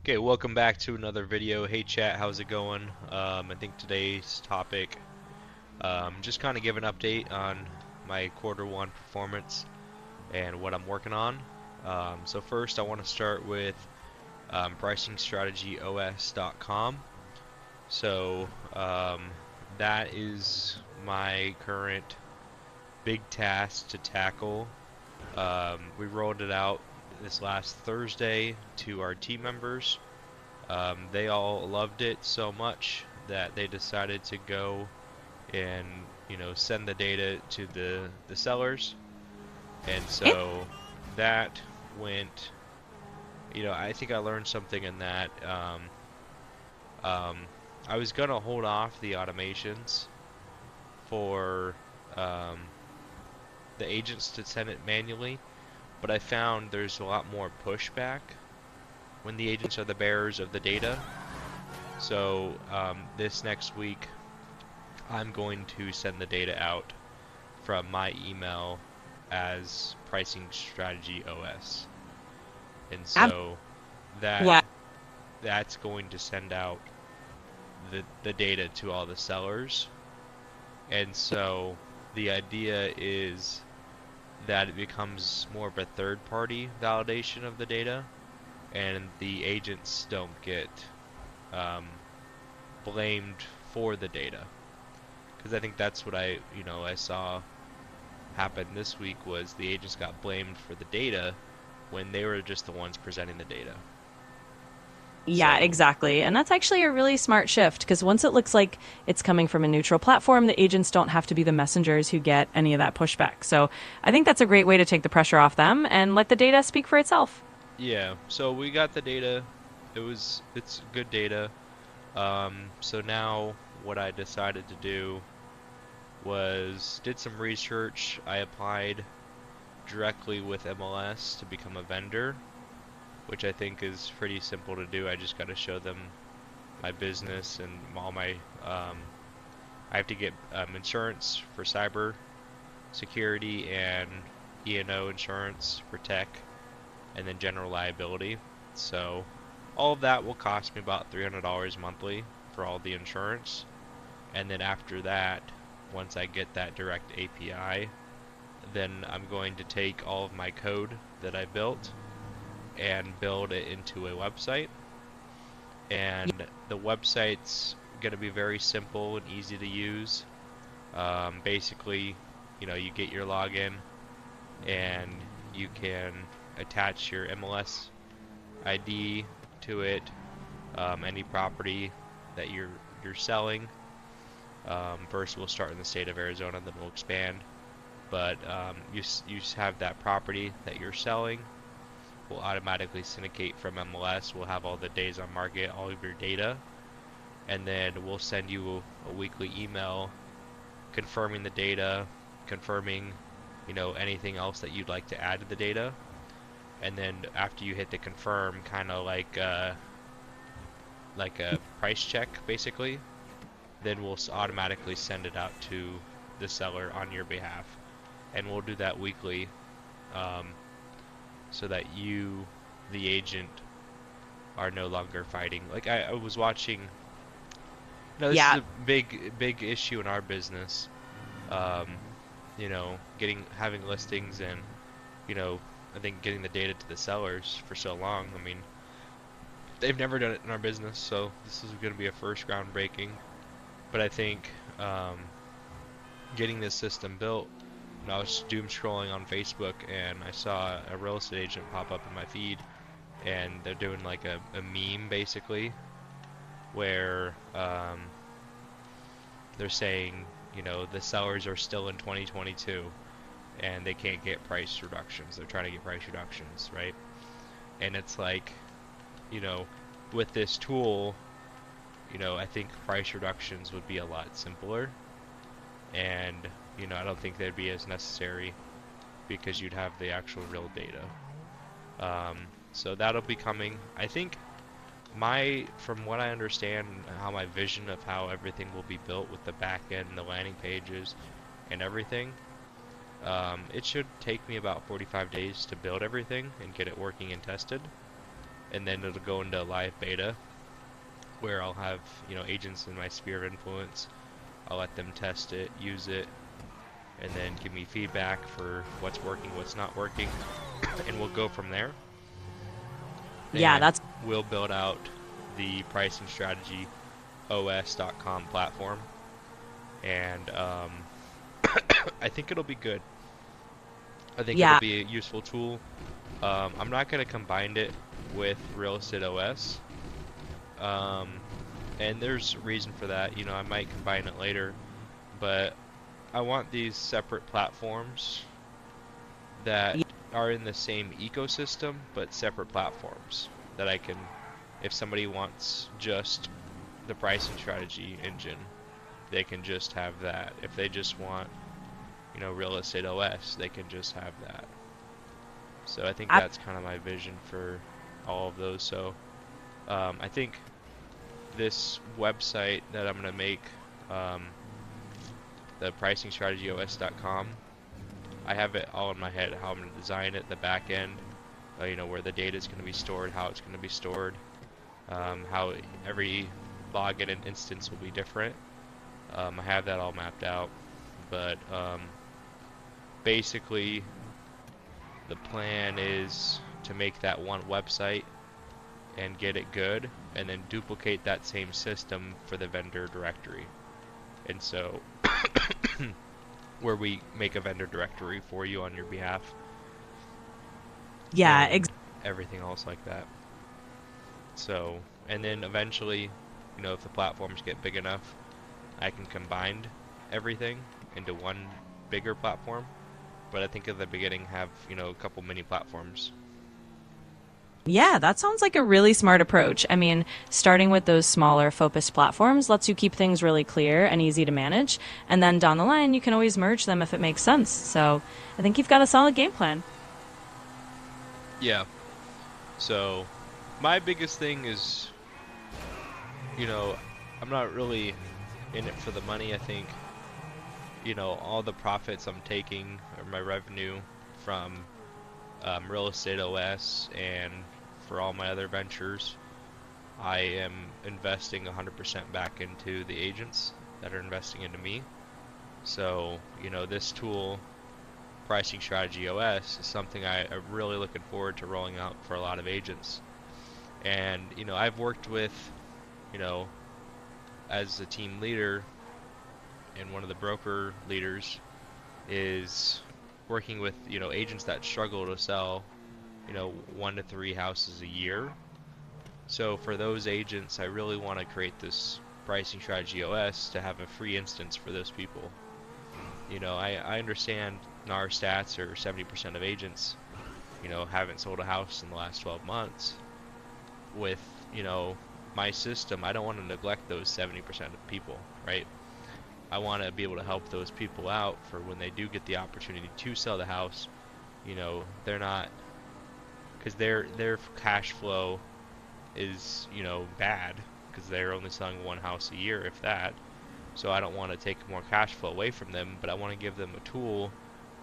Okay, welcome back to another video. Hey chat, how's it going? I think today's topic, just kind of give an update on my quarter 1 performance and what I'm working on. So first I want to start with pricingstrategyos.com. So that is my current big task to tackle. We rolled it out this last Thursday to our team members. They all loved it so much that they decided to go and send the data to the sellers, and It, so that went. I think I learned something in that. Um, I was gonna hold off the automations for um, the agents to send it manually, but I found there's a lot more pushback when the agents are the bearers of the data. So this next week, I'm going to send the data out from my email as Pricing Strategy OS, and ab- so that yeah, that's going to send out the data to all the sellers. And so the idea is that it becomes more of a third-party validation of the data, and the agents don't get um, blamed for the data. Because I think that's what I saw happen this week was the agents got blamed for the data when they were just the ones presenting the data. yeah, So exactly. And that's actually a really smart shift because once it looks like it's coming from a neutral platform, the agents don't have to be the messengers who get any of that pushback. So I think that's a great way to take the pressure off them and let the data speak for itself. yeah, so we got the data. It's good data. So now what I decided to do was did some research. I applied directly with MLS to become a vendor, which I think is pretty simple to do. I just got to show them my business and all my. I have to get insurance for cyber security and E&O insurance for tech, and then general liability. So all of that will cost me about $300 monthly for all the insurance. And then after that, once I get that direct API, then I'm going to take all of my code that I built and build it into a website. And the website's going to be very simple and easy to use. Basically, you get your login and you can attach your MLS ID to it, any property that you're selling. First, we'll start in the state of Arizona, then we'll expand. But you have that property that you're selling. We'll automatically syndicate from MLS. We'll have all the days on market, all of your data, and then we'll send you a weekly email confirming the data, confirming anything else that you'd like to add to the data. And then after you hit the confirm, kind of like a price check basically, then we'll automatically send it out to the seller on your behalf, and we'll do that weekly, um, so that you, the agent, are no longer fighting. Like I was watching. No, this is Yeah, a big issue in our business. Um, having listings and you know, I think getting the data to the sellers for so long. I mean, they've never done it in our business, so this is going to be a first groundbreaking. But I think getting this system built, I was doom scrolling on Facebook and I saw a real estate agent pop up in my feed, and they're doing like a meme basically where they're saying, the sellers are still in 2022 and they can't get price reductions. They're trying to get price reductions, right? And it's like, you know, with this tool, I think price reductions would be a lot simpler, and I don't think they'd be as necessary because you'd have the actual real data. So that'll be coming. I think from what I understand, how my vision of how everything will be built with the back end, the landing pages, and everything, it should take me about 45 days to build everything and get it working and tested. and then it'll go into live beta where I'll have, agents in my sphere of influence. I'll let them test it, use it, and then give me feedback for what's working, what's not working, and we'll go from there. Yeah, And that's we'll build out the pricing strategy os.com platform, and I think it'll be good. I think it'll yeah. be a useful tool. I'm not going to combine it with Real Estate OS, um, and there's a reason for that. I might combine it later, but I want these separate platforms that are in the same ecosystem, but separate platforms that I can, if somebody wants just the pricing strategy engine, they can just have that. If they just want, Real Estate OS, they can just have that. So I think I, that's kind of my vision for all of those. So I think this website that I'm going to make, um, the pricingstrategyos.com, I have it all in my head, how I'm going to design it, the back end, where the data is going to be stored, how it's going to be stored, how every login and instance will be different. I have that all mapped out, but basically the plan is to make that one website and get it good, and then duplicate that same system for the vendor directory. And so where we make a vendor directory for you on your behalf yeah, and everything else like that. So, and then eventually, if the platforms get big enough, I can combine everything into one bigger platform. But I think at the beginning have, a couple mini platforms. Yeah, that sounds like a really smart approach. I mean, starting with those smaller focused platforms lets you keep things really clear and easy to manage. And then down the line, you can always merge them if it makes sense. So I think you've got a solid game plan. Yeah. So my biggest thing is, you know, I'm not really in it for the money. I think, all the profits I'm taking or my revenue from Real Estate OS and for all my other ventures, I am investing 100% back into the agents that are investing into me. So, this tool, Pricing Strategy OS, is something I'm really looking forward to rolling out for a lot of agents. And, I've worked with, you know, as a team leader, and one of the broker leaders is working with, agents that struggle to sell, 1 to 3 houses a year. So for those agents, I really want to create this Pricing Strategy OS to have a free instance for those people. I understand NAR stats are 70% of agents, haven't sold a house in the last 12 months. With, my system, I don't want to neglect those 70% of people, right? I want to be able to help those people out for when they do get the opportunity to sell the house. They're not, because their cash flow is, bad because they're only selling one house a year, if that. So I don't want to take more cash flow away from them, but I want to give them a tool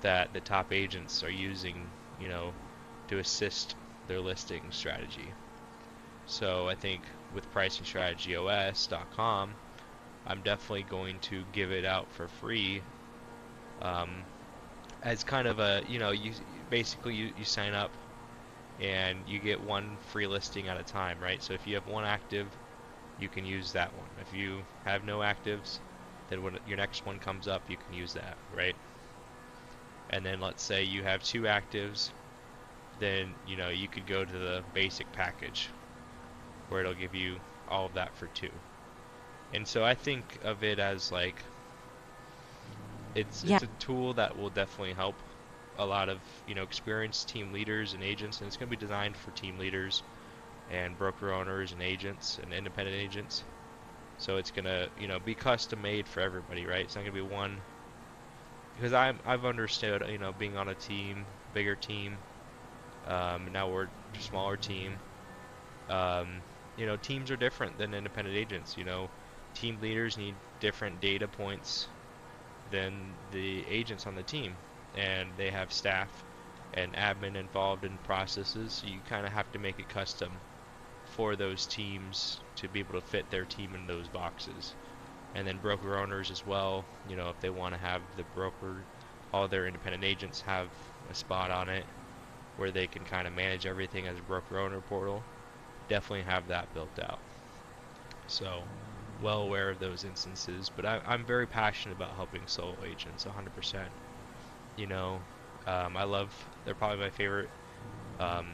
that the top agents are using, to assist their listing strategy. So I think with pricingstrategyos.com, I'm definitely going to give it out for free, um, as kind of a, you basically you sign up and you get one free listing at a time, right? So if you have one active, you can use that one. If you have no actives, then when your next one comes up, you can use that, right? And then let's say you have 2 actives, then you could go to the basic package where it'll give you all of that for 2. And so I think of it as like it's Yeah. a tool that will definitely help a lot of experienced team leaders and agents, and it's going to be designed for team leaders and broker owners and agents and independent agents. So it's going to be custom made for everybody, right? It's not going to be one, because I've understood being on a team, bigger team, now we're a smaller team. Teams are different than independent agents. Team leaders need different data points than the agents on the team, and they have staff and admin involved in processes, so you kind of have to make it custom for those teams to be able to fit their team in those boxes. And then broker owners as well, you know, if they want to have the broker, all their independent agents have a spot on it where they can kind of manage everything as a broker owner portal, definitely have that built out. So, well aware of those instances, but I'm very passionate about helping solo agents 100%. You know, I love, they're probably my favorite um,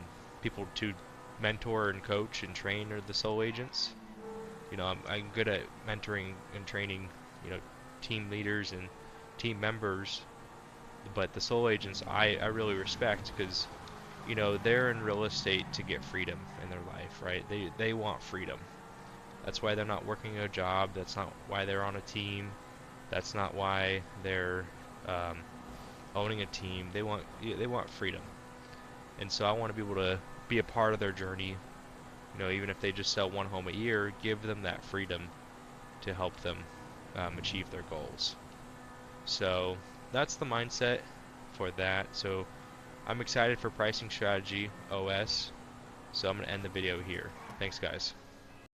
people to mentor and coach and train are the solo agents. You know, I'm good at mentoring and training, you know, team leaders and team members, but the solo agents I really respect because, you know, they're in real estate to get freedom in their life, right? They want freedom. That's why they're not working a job. That's not why they're on a team. That's not why they're um, owning a team. They want freedom, and so I want to be able to be a part of their journey. You know, even if they just sell one home a year, give them that freedom to help them achieve their goals. So that's the mindset for that. So I'm excited for pricing strategy OS. So I'm gonna end the video here. Thanks, guys.